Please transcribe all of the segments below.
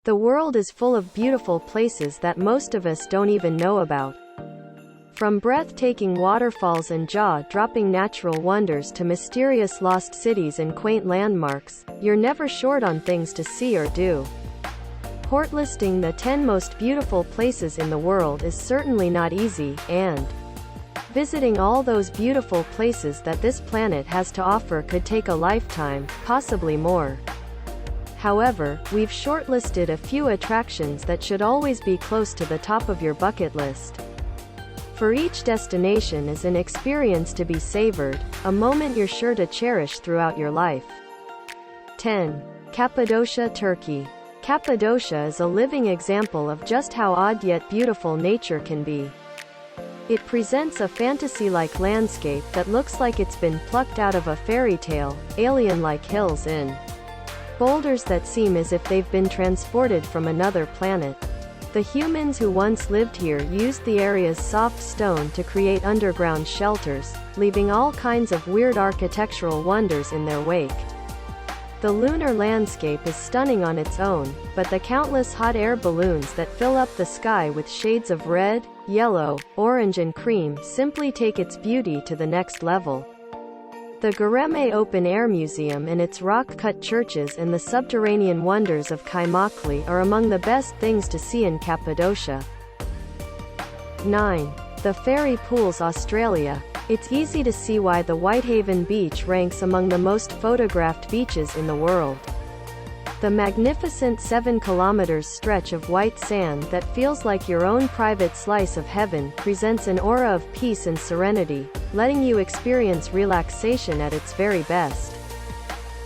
The world is full of beautiful places that most of us don't even know about. From breathtaking waterfalls and jaw-dropping natural wonders to mysterious lost cities and quaint landmarks, you're never short on things to see or do. Shortlisting the 10 most beautiful places in the world is certainly not easy, and visiting all those beautiful places that this planet has to offer could take a lifetime, possibly more. However, we've shortlisted a few attractions that should always be close to the top of your bucket list. For each destination is an experience to be savored, a moment you're sure to cherish throughout your life. 10. Cappadocia, Turkey. Cappadocia is a living example of just how odd yet beautiful nature can be. It presents a fantasy-like landscape that looks like it's been plucked out of a fairy tale, alien-like hills and boulders that seem as if they've been transported from another planet. The humans who once lived here used the area's soft stone to create underground shelters, leaving all kinds of weird architectural wonders in their wake. The lunar landscape is stunning on its own, but the countless hot air balloons that fill up the sky with shades of red, yellow, orange and cream simply take its beauty to the next level. The Göreme Open Air Museum and its rock-cut churches and the subterranean wonders of Kaymakli are among the best things to see in Cappadocia. 9. The Fairy Pools, Australia. It's easy to see why the Whitehaven Beach ranks among the most photographed beaches in the world. The magnificent 7 kilometers stretch of white sand that feels like your own private slice of heaven presents an aura of peace and serenity, letting you experience relaxation at its very best.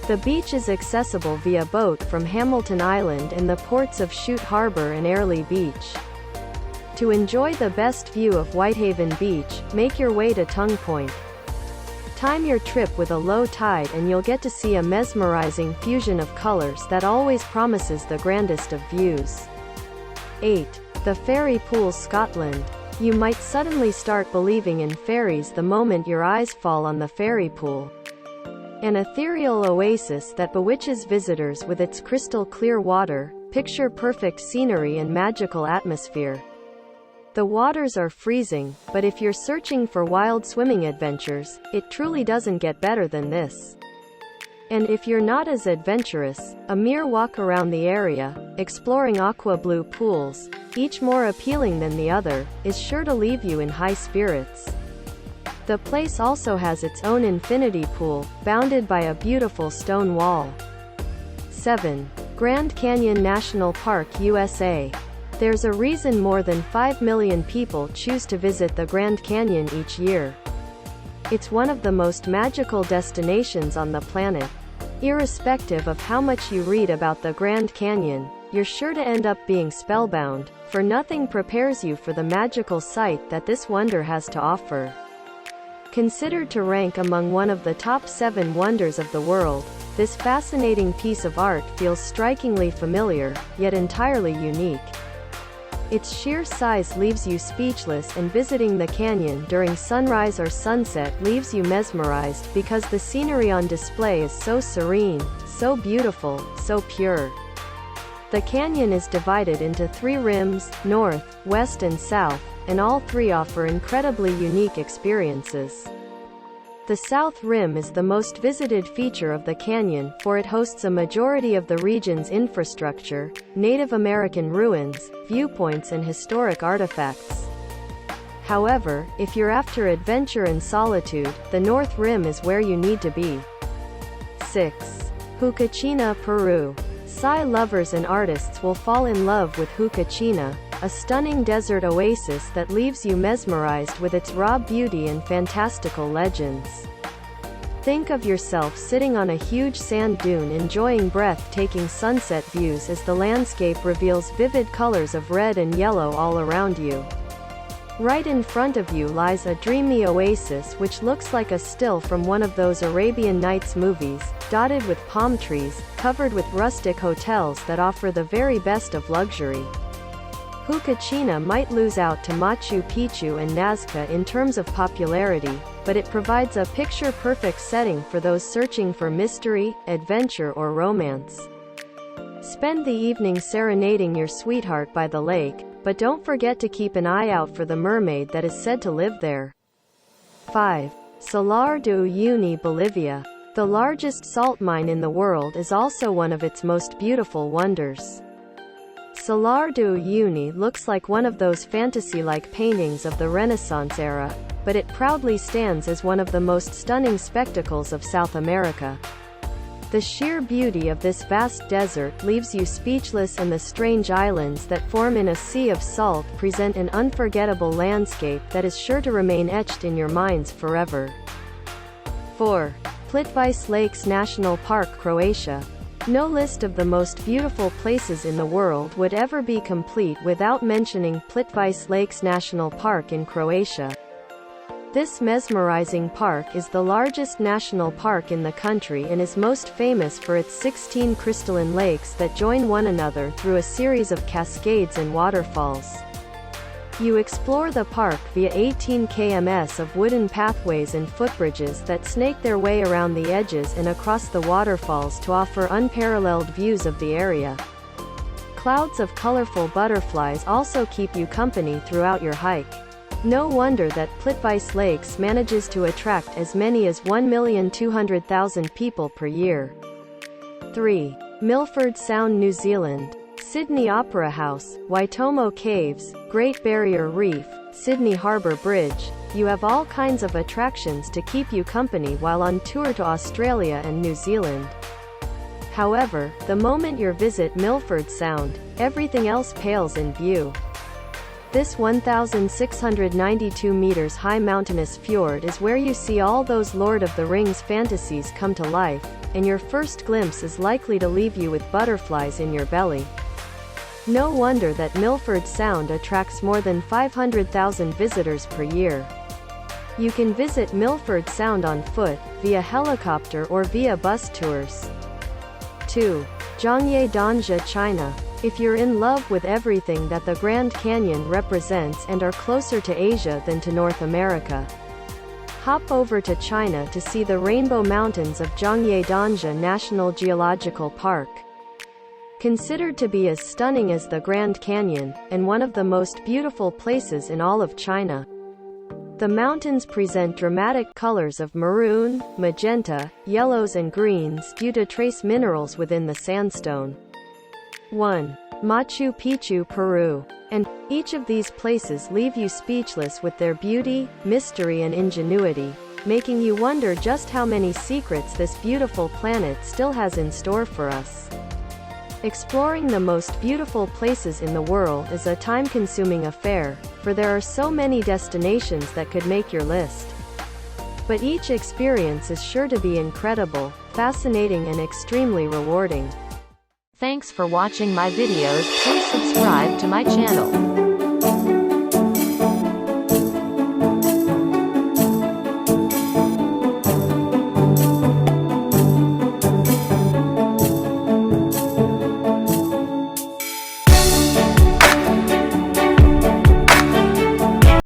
The beach is accessible via boat from Hamilton Island and the ports of Chute Harbour and Airlie Beach. To enjoy the best view of Whitehaven Beach, make your way to Tongue Point. Time your trip with a low tide and you'll get to see a mesmerizing fusion of colors that always promises the grandest of views. 8. The Fairy Pools, Scotland. You might suddenly start believing in fairies the moment your eyes fall on the fairy pool. An ethereal oasis that bewitches visitors with its crystal clear water, picture-perfect scenery and magical atmosphere. The waters are freezing, but if you're searching for wild swimming adventures, it truly doesn't get better than this. And if you're not as adventurous, a mere walk around the area, exploring aqua blue pools, each more appealing than the other, is sure to leave you in high spirits. The place also has its own infinity pool, bounded by a beautiful stone wall. 7. Grand Canyon National Park, USA. There's a reason more than 5 million people choose to visit the Grand Canyon each year. It's one of the most magical destinations on the planet. Irrespective of how much you read about the Grand Canyon, you're sure to end up being spellbound, for nothing prepares you for the magical sight that this wonder has to offer. Considered to rank among one of the top 7 wonders of the world, this fascinating piece of art feels strikingly familiar, yet entirely unique. Its sheer size leaves you speechless, and visiting the canyon during sunrise or sunset leaves you mesmerized because the scenery on display is so serene, so beautiful, so pure. The canyon is divided into 3 rims, north, west and south, and all 3 offer incredibly unique experiences. The South Rim is the most visited feature of the canyon, for it hosts a majority of the region's infrastructure, Native American ruins, viewpoints and historic artifacts. However, if you're after adventure and solitude, the North Rim is where you need to be. 6. Fukuchina, Peru. Sci lovers and artists will fall in love with Fukuchina, a stunning desert oasis that leaves you mesmerized with its raw beauty and fantastical legends. Think of yourself sitting on a huge sand dune enjoying breathtaking sunset views as the landscape reveals vivid colors of red and yellow all around you. Right in front of you lies a dreamy oasis which looks like a still from one of those Arabian Nights movies, dotted with palm trees, covered with rustic hotels that offer the very best of luxury. Fukuchina might lose out to Machu Picchu and Nazca in terms of popularity, but it provides a picture-perfect setting for those searching for mystery, adventure or romance. Spend the evening serenading your sweetheart by the lake, but don't forget to keep an eye out for the mermaid that is said to live there. 5. Salar Du Uni Bolivia. The largest salt mine in the world is also one of its most beautiful wonders. Salar Du Uni looks like one of those fantasy-like paintings of the Renaissance era, but it proudly stands as one of the most stunning spectacles of South America. The sheer beauty of this vast desert leaves you speechless, and the strange islands that form in a sea of salt present an unforgettable landscape that is sure to remain etched in your minds forever. 4. Plitvice Lakes National Park, Croatia. No list of the most beautiful places in the world would ever be complete without mentioning Plitvice Lakes National Park in Croatia. This mesmerizing park is the largest national park in the country and is most famous for its 16 crystalline lakes that join one another through a series of cascades and waterfalls. You explore the park via 18 km of wooden pathways and footbridges that snake their way around the edges and across the waterfalls to offer unparalleled views of the area. Clouds of colorful butterflies also keep you company throughout your hike. No wonder that Plitvice Lakes manages to attract as many as 1,200,000 people per year. 3. Milford Sound, New Zealand. Sydney Opera House, Waitomo Caves, Great Barrier Reef, Sydney Harbour Bridge. You have all kinds of attractions to keep you company while on tour to Australia and New Zealand. However, the moment you visit Milford Sound, everything else pales in view. This 1,692 meters high mountainous fjord is where you see all those Lord of the Rings fantasies come to life, and your first glimpse is likely to leave you with butterflies in your belly. No wonder that Milford Sound attracts more than 500,000 visitors per year. You can visit Milford Sound on foot, via helicopter or via bus tours. 2. Jongye, Danja, China. If you're in love with everything that the Grand Canyon represents and are closer to Asia than to North America, hop over to China to see the Rainbow Mountains of Jongye Danja National Geological Park. Considered to be as stunning as the Grand Canyon, and one of the most beautiful places in all of China. The mountains present dramatic colors of maroon, magenta, yellows and greens due to trace minerals within the sandstone. 1. Machu Picchu, Peru. And each of these places leave you speechless with their beauty, mystery and ingenuity, making you wonder just how many secrets this beautiful planet still has in store for us. Exploring the most beautiful places in the world is a time-consuming affair, for there are so many destinations that could make your list. But each experience is sure to be incredible, fascinating and extremely rewarding. Thanks for watching my videos. Please subscribe to my channel.